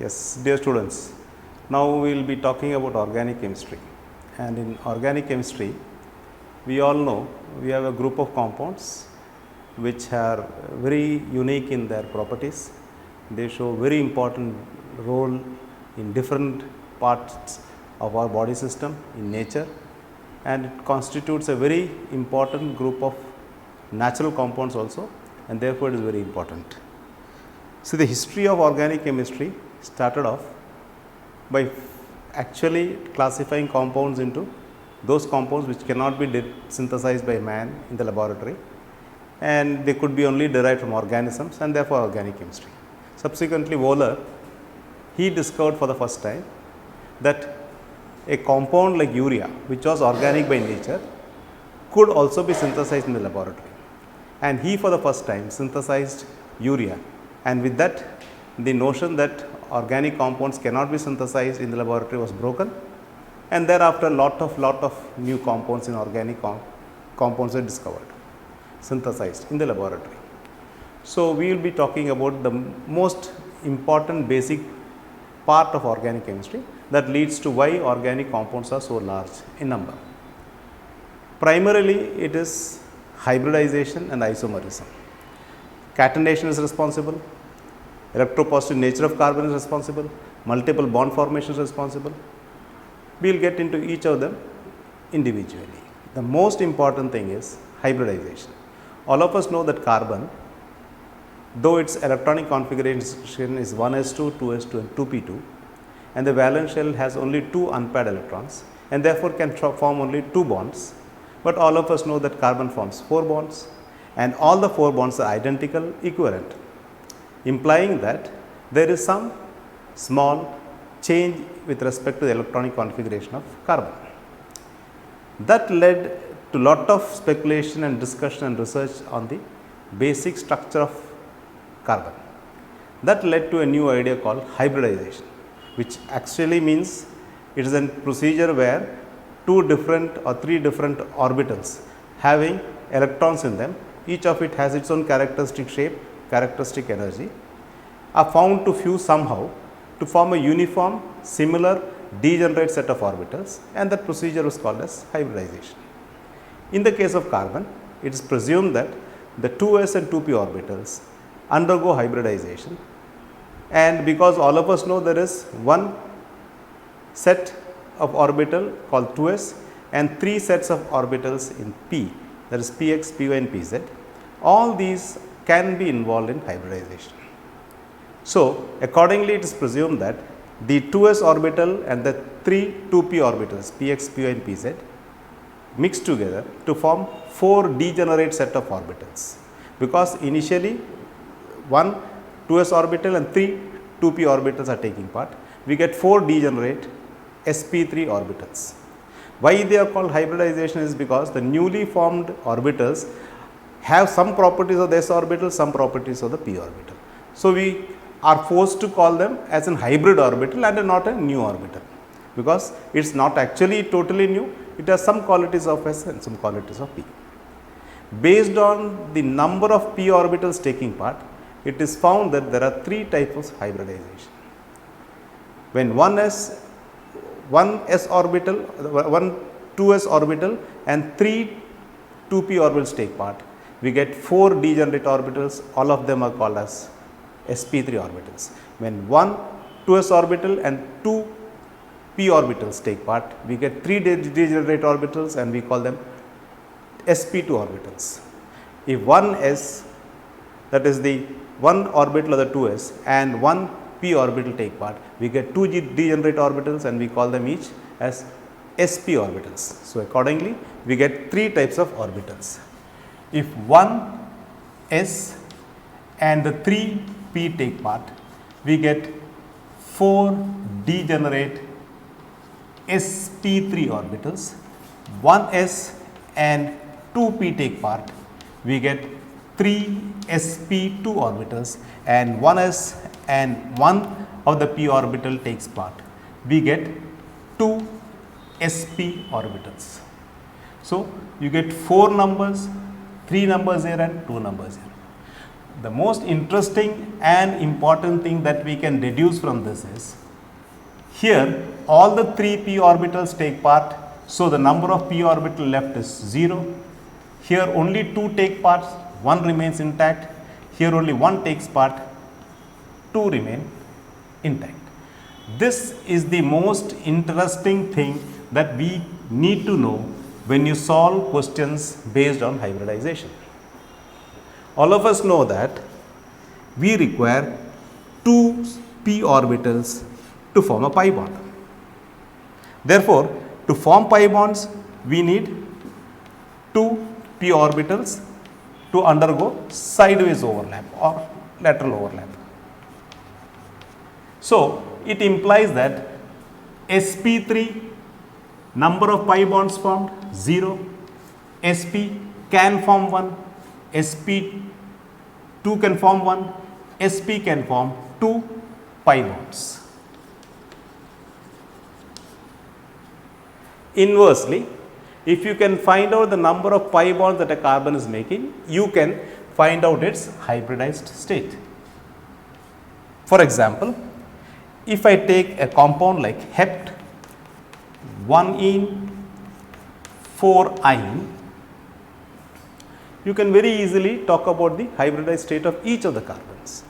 Yes, dear students, now we will be talking about organic chemistry, and in organic chemistry we all know we have a group of compounds which are very unique in their properties. They show very important role in different parts of our body system in nature, and it constitutes a very important group of natural compounds also, and therefore it is very important. So, the history of organic chemistry started off by actually classifying compounds into those compounds which cannot be synthesized by man in the laboratory, and they could be only derived from organisms, and therefore organic chemistry. Subsequently, Wohler, he discovered for the first time that a compound like urea, which was organic by nature, could also be synthesized in the laboratory, and he for the first time synthesized urea, and with that the notion that organic compounds cannot be synthesized in the laboratory was broken, and thereafter lot of new compounds in organic compounds were discovered, synthesized in the laboratory. So, we will be talking about the most important basic part of organic chemistry that leads to why organic compounds are so large in number. Primarily, it is hybridization and isomerism. Catenation is responsible, electropositive nature of carbon is responsible, multiple bond formation is responsible. We will get into each of them individually. The most important thing is hybridization. All of us know that carbon, though its electronic configuration is 1s2, 2s2 and 2p2, and the valence shell has only 2 unpaired electrons, and therefore can form only 2 bonds, but all of us know that carbon forms 4 bonds, and all the 4 bonds are identical equivalent, implying that there is some small change with respect to the electronic configuration of carbon. That led to lot of speculation and discussion and research on the basic structure of carbon. That led to a new idea called hybridization, which actually means it is a procedure where 2 different or 3 different orbitals having electrons in them, each of it has its own characteristic shape, characteristic energy, are found to fuse somehow to form a uniform similar degenerate set of orbitals, and that procedure was called as hybridization. In the case of carbon, it is presumed that the 2s and 2p orbitals undergo hybridization, and because all of us know there is one set of orbital called 2s and 3 sets of orbitals in p, that is px, py and pz, all these can be involved in hybridization. So, accordingly it is presumed that the 2s orbital and the 3 2p orbitals px, py and pz mix together to form 4 degenerate set of orbitals, because initially one 2s orbital and 3 2p orbitals are taking part, we get 4 degenerate sp3 orbitals. Why they are called hybridization is because the newly formed orbitals have some properties of the s orbital, some properties of the p orbital. So, we are forced to call them as an hybrid orbital and not a new orbital, because it is not actually totally new, it has some qualities of s and some qualities of p. Based on the number of p orbitals taking part, it is found that there are 3 types of hybridization. When one s orbital, one 2s orbital and 3 2p orbitals take part, we get 4 degenerate orbitals, all of them are called as sp3 orbitals. When one 2s orbital and 2 p orbitals take part, we get 3 degenerate orbitals and we call them sp2 orbitals. If one s, that is the one orbital of the 2s and one p orbital take part, we get 2 degenerate orbitals and we call them each as sp orbitals. So, accordingly we get 3 types of orbitals. If one s and the 3 p take part, we get 4 degenerate sp3 orbitals. One s and 2p take part, we get 3 sp2 orbitals, and 1s and 1 of the p orbital takes part, we get 2 sp orbitals. So, you get 4 numbers, 3 numbers here and 2 numbers here. the most interesting and important thing that we can deduce from this is, here all the 3 p orbitals take part, so the number of p orbital left is 0. Here only 2 take part, 1 remains intact. Here only 1 takes part, 2 remain intact. This is the most interesting thing that we need to know when you solve questions based on hybridization. All of us know that we require 2 p orbitals to form a pi bond. Therefore, to form pi bonds, we need 2 p orbitals to undergo sideways overlap or lateral overlap. So, it implies that sp3 number of pi bonds formed 0, sp can form 1, sp2 can form 1, sp can form 2 pi bonds. Inversely, if you can find out the number of pi bonds that a carbon is making, you can find out its hybridized state. For example, if I take a compound like hept 1-ene 4-ine, you can very easily talk about the hybridized state of each of the carbons.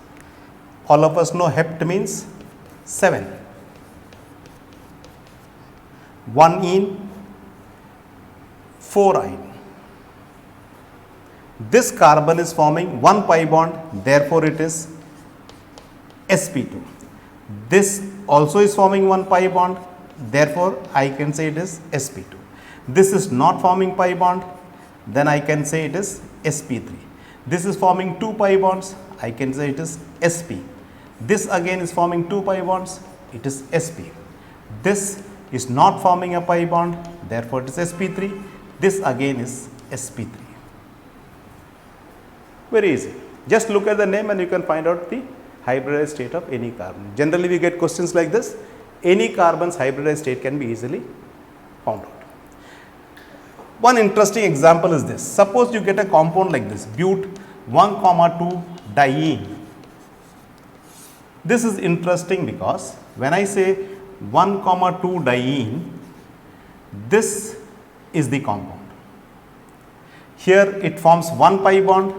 All of us know hept means 7. 1-ene 4-ine. This carbon is forming 1 pi bond, therefore it is sp2. This also is forming 1 pi bond, therefore I can say it is sp2. This is not forming pi bond, then I can say it is sp3. This is forming 2 pi bonds, I can say it is sp. This again is forming 2 pi bonds, it is sp. This is not forming a pi bond, therefore it is sp3. This again is sp3. Very easy. Just look at the name and you can find out the hybridized state of any carbon. Generally, we get questions like this. Any carbon's hybridized state can be easily found out. One interesting example is this. Suppose you get a compound like this, but 1,2 diene. This is interesting because when I say 1,2 diene, this is the compound. Here it forms 1 pi bond,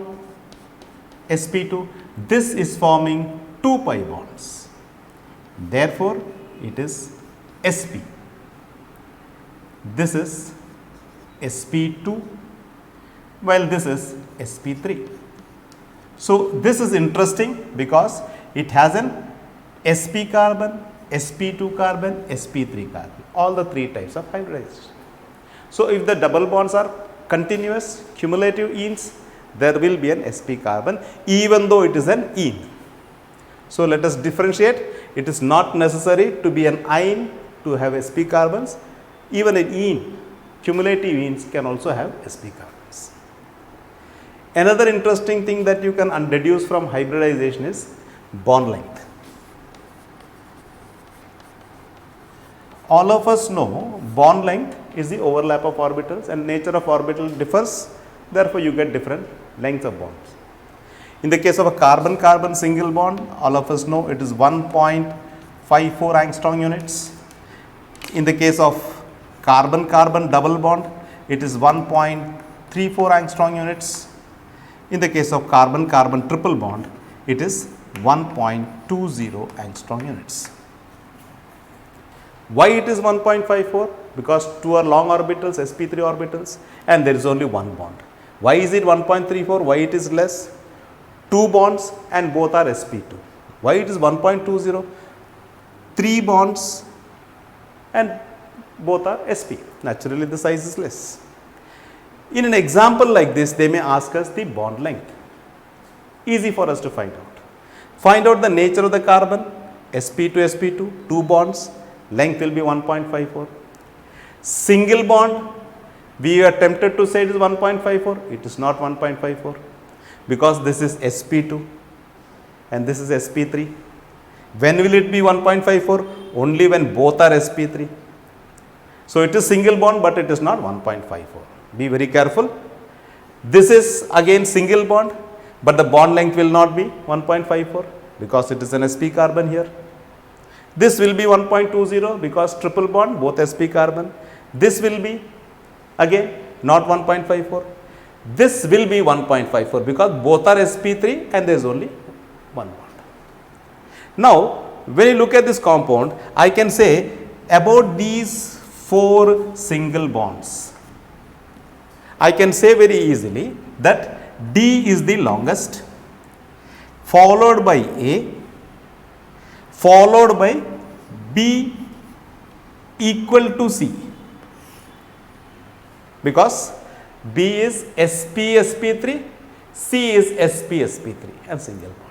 sp2. This is forming 2 pi bonds. Therefore, it is sp. This is sp2, while this is sp3. So, this is interesting because it has an sp carbon, sp2 carbon, sp3 carbon, all the 3 types of hybridization. So, if the double bonds are continuous cumulative enes, there will be an sp carbon even though it is an ene. So, let us differentiate. It is not necessary to be an ine to have sp carbons. Even an ene, cumulative enes can also have sp carbons. Another interesting thing that you can deduce from hybridization is bond length. All of us know bond length is the overlap of orbitals and nature of orbital differs, therefore, you get different lengths of bonds. In the case of a carbon-carbon single bond, all of us know it is 1.54 angstrom units. In the case of carbon-carbon double bond, it is 1.34 angstrom units. In the case of carbon-carbon triple bond, it is 1.20 angstrom units. Why it is 1.54? Because 2 are long orbitals, sp3 orbitals, and there is only 1 bond. Why is it 1.34? Why it is less? 2 bonds and both are sp2. Why it is 1.20? 3 bonds and both are sp. Naturally, the size is less. In an example like this, they may ask us the bond length. Easy for us to find out. Find out the nature of the carbon, sp to sp2, 2 bonds, length will be 1.54. Single bond, we are tempted to say it is 1.54, it is not 1.54 because this is sp2 and this is sp3. When will it be 1.54? Only when both are sp3. So, it is single bond, but it is not 1.54. Be very careful. This is again single bond, but the bond length will not be 1.54 because it is an sp carbon here. This will be 1.20 because triple bond, both sp carbon. This will be again not 1.54. This will be 1.54 because both are sp3 and there is only one bond. Now, when you look at this compound, I can say about these 4 single bonds, I can say very easily that D is the longest, followed by A, followed by B equal to C, because B is sp sp3, C is sp sp3 and single bond.